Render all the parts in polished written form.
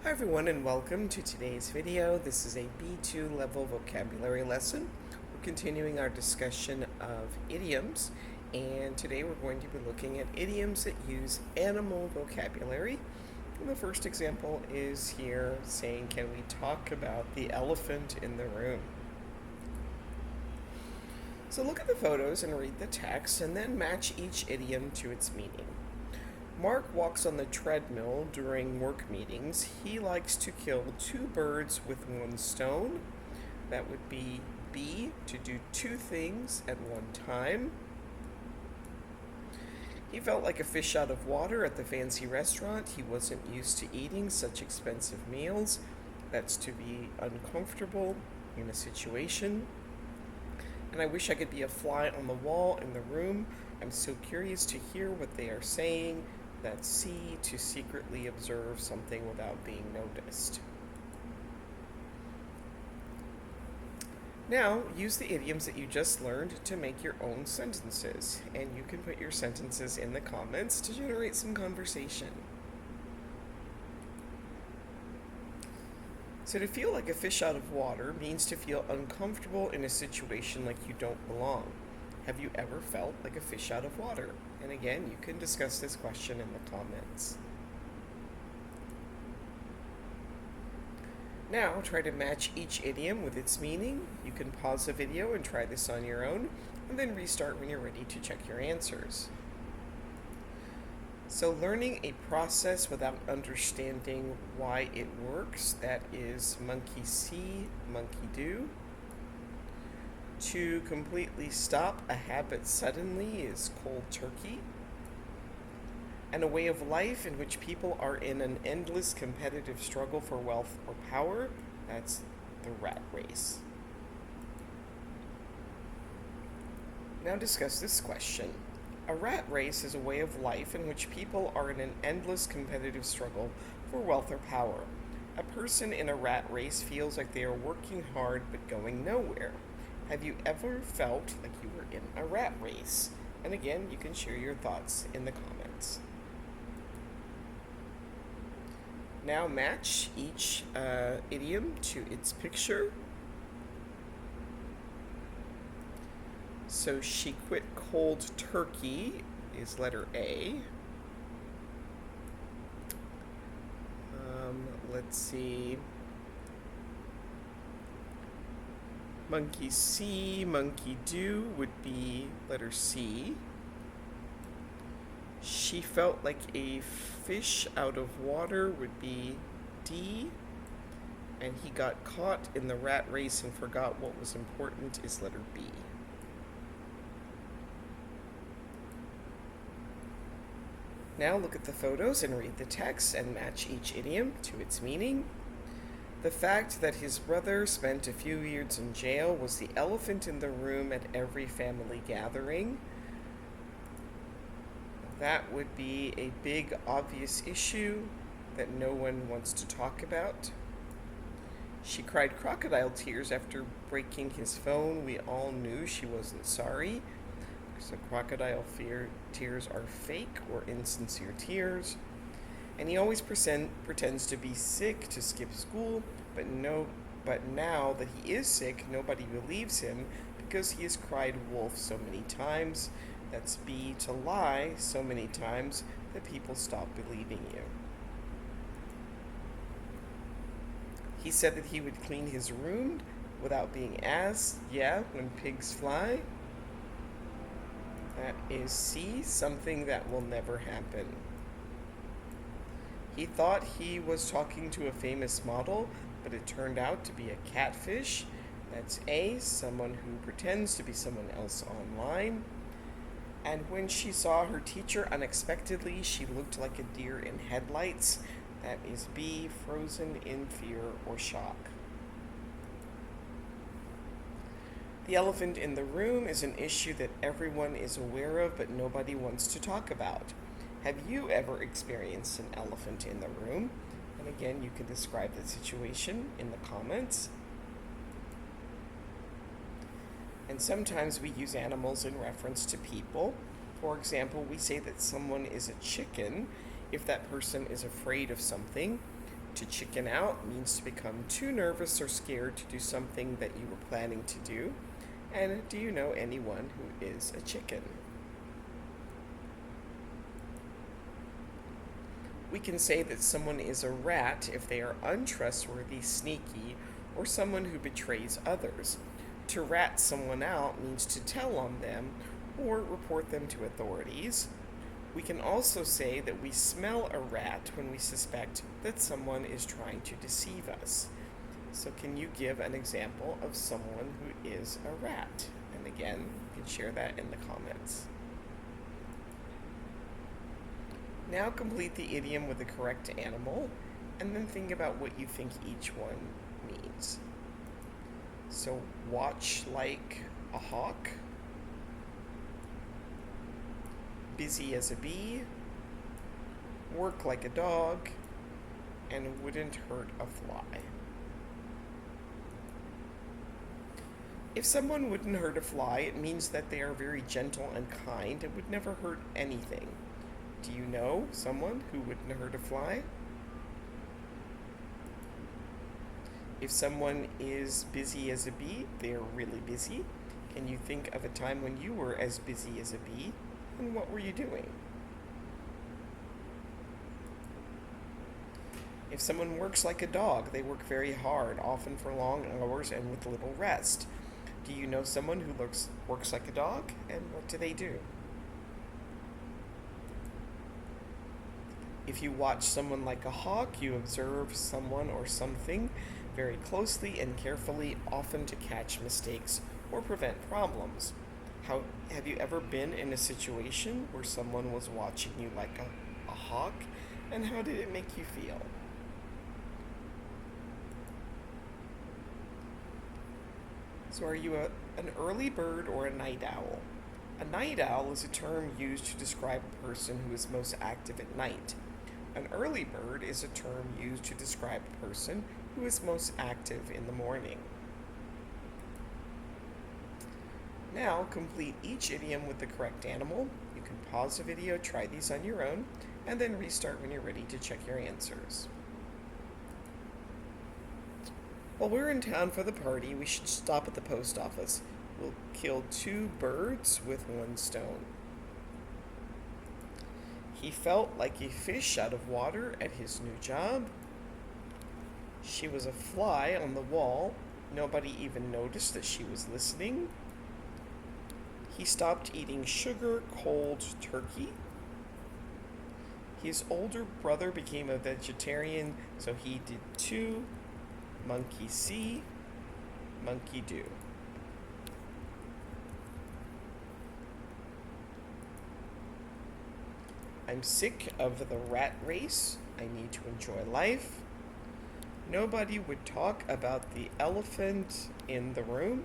Hi everyone and welcome to today's video. This is a B2 level vocabulary lesson. We're continuing our discussion of idioms, and today we're going to be looking at idioms that use animal vocabulary. And the first example is here saying, can we talk about the elephant in the room? So look at the photos and read the text and then match each idiom to its meaning. Mark walks on the treadmill during work meetings. He likes to kill two birds with one stone. That would be B, to do two things at one time. He felt like a fish out of water at the fancy restaurant. He wasn't used to eating such expensive meals. That's to be uncomfortable in a situation. And I wish I could be a fly on the wall in the room. I'm so curious to hear what they are saying. That's C, to secretly observe something without being noticed. Now, use the idioms that you just learned to make your own sentences, and you can put your sentences in the comments to generate some conversation. So to feel like a fish out of water means to feel uncomfortable in a situation like you don't belong. Have you ever felt like a fish out of water? And again, you can discuss this question in the comments. Now, try to match each idiom with its meaning. You can pause the video and try this on your own, and then restart when you're ready to check your answers. So learning a process without understanding why it works, that is monkey see, monkey do. To completely stop a habit suddenly is cold turkey. And a way of life in which people are in an endless competitive struggle for wealth or power, that's the rat race. Now discuss this question. A rat race is a way of life in which people are in an endless competitive struggle for wealth or power. A person in a rat race feels like they are working hard but going nowhere. Have you ever felt like you were in a rat race? And again, you can share your thoughts in the comments. Now match each idiom to its picture. So she quit cold turkey is letter A. Let's see. Monkey see, monkey do would be letter C. She felt like a fish out of water would be D. And he got caught in the rat race and forgot what was important is letter B. Now look at the photos and read the text and match each idiom to its meaning. The fact that his brother spent a few years in jail was the elephant in the room at every family gathering. That would be a big, obvious issue that no one wants to talk about. She cried crocodile tears after breaking his phone. We all knew she wasn't sorry. So crocodile tears are fake or insincere tears. And he always pretends to be sick to skip school, but now that he is sick, nobody believes him because he has cried wolf so many times. That's B, to lie so many times that people stop believing you. He said that he would clean his room without being asked. Yeah, when pigs fly. That is C, something that will never happen. He thought he was talking to a famous model, but it turned out to be a catfish. That's A, someone who pretends to be someone else online. And when she saw her teacher unexpectedly, she looked like a deer in headlights. That is B, frozen in fear or shock. The elephant in the room is an issue that everyone is aware of, but nobody wants to talk about. Have you ever experienced an elephant in the room? And again, you can describe the situation in the comments. And sometimes we use animals in reference to people. For example, we say that someone is a chicken if that person is afraid of something. To chicken out means to become too nervous or scared to do something that you were planning to do. And do you know anyone who is a chicken? We can say that someone is a rat if they are untrustworthy, sneaky, or someone who betrays others. To rat someone out means to tell on them or report them to authorities. We can also say that we smell a rat when we suspect that someone is trying to deceive us. So can you give an example of someone who is a rat? And again, you can share that in the comments. Now complete the idiom with the correct animal, and then think about what you think each one means. So, watch like a hawk, busy as a bee, work like a dog, and wouldn't hurt a fly. If someone wouldn't hurt a fly, it means that they are very gentle and kind and would never hurt anything. Do you know someone who wouldn't hurt a fly? If someone is busy as a bee, they are really busy. Can you think of a time when you were as busy as a bee, and what were you doing? If someone works like a dog, they work very hard, often for long hours and with little rest. Do you know someone who works like a dog, and what do they do? If you watch someone like a hawk, you observe someone or something very closely and carefully, often to catch mistakes or prevent problems. Have you ever been in a situation where someone was watching you like a hawk, and how did it make you feel? So are you an early bird or a night owl? A night owl is a term used to describe a person who is most active at night. An early bird is a term used to describe a person who is most active in the morning. Now, complete each idiom with the correct animal. You can pause the video, try these on your own, and then restart when you're ready to check your answers. While we're in town for the party, we should stop at the post office. We'll kill 2 birds with 1 stone. He felt like a fish out of water at his new job. She was a fly on the wall. Nobody even noticed that she was listening. He stopped eating sugar, cold turkey. His older brother became a vegetarian, so he did too. Monkey see, monkey do. I'm sick of the rat race. I need to enjoy life. Nobody would talk about the elephant in the room.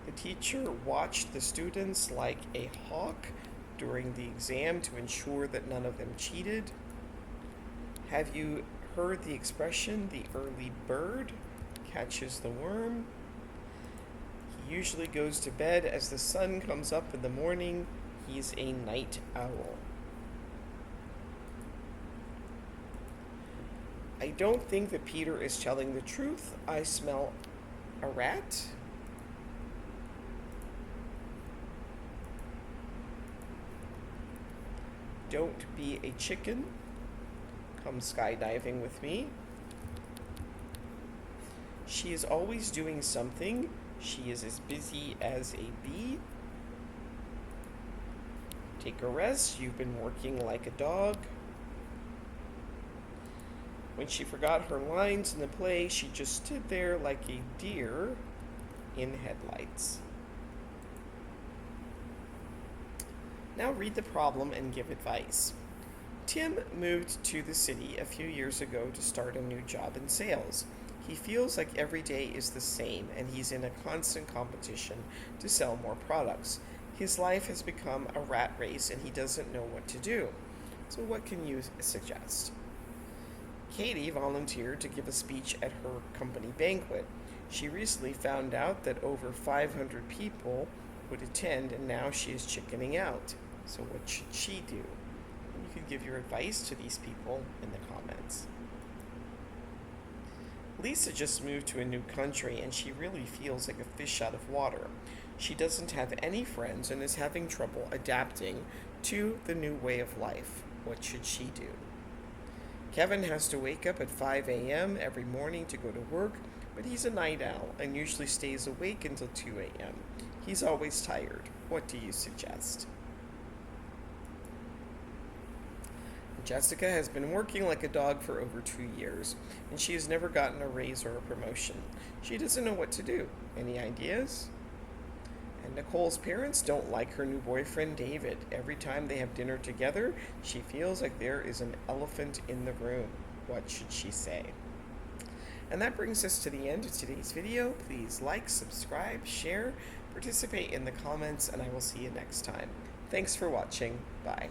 The teacher watched the students like a hawk during the exam to ensure that none of them cheated. Have you heard the expression, the early bird catches the worm? He usually goes to bed as the sun comes up in the morning. He's a night owl. I don't think that Peter is telling the truth. I smell a rat. Don't be a chicken. Come skydiving with me. She is always doing something. She is as busy as a bee. Take a rest. You've been working like a dog. When she forgot her lines in the play, she just stood there like a deer in headlights. Now read the problem and give advice. Tim moved to the city a few years ago to start a new job in sales. He feels like every day is the same and he's in a constant competition to sell more products. His life has become a rat race and he doesn't know what to do. So what can you suggest? Katie volunteered to give a speech at her company banquet. She recently found out that over 500 people would attend and now she is chickening out. So what should she do? You can give your advice to these people in the comments. Lisa just moved to a new country and she really feels like a fish out of water. She doesn't have any friends and is having trouble adapting to the new way of life. What should she do? Kevin has to wake up at 5 a.m. every morning to go to work, but he's a night owl and usually stays awake until 2 a.m. He's always tired. What do you suggest? Jessica has been working like a dog for over 2 years, and she has never gotten a raise or a promotion. She doesn't know what to do. Any ideas? And Nicole's parents don't like her new boyfriend, David. Every time they have dinner together, she feels like there is an elephant in the room. What should she say? And that brings us to the end of today's video. Please like, subscribe, share, participate in the comments, and I will see you next time. Thanks for watching. Bye.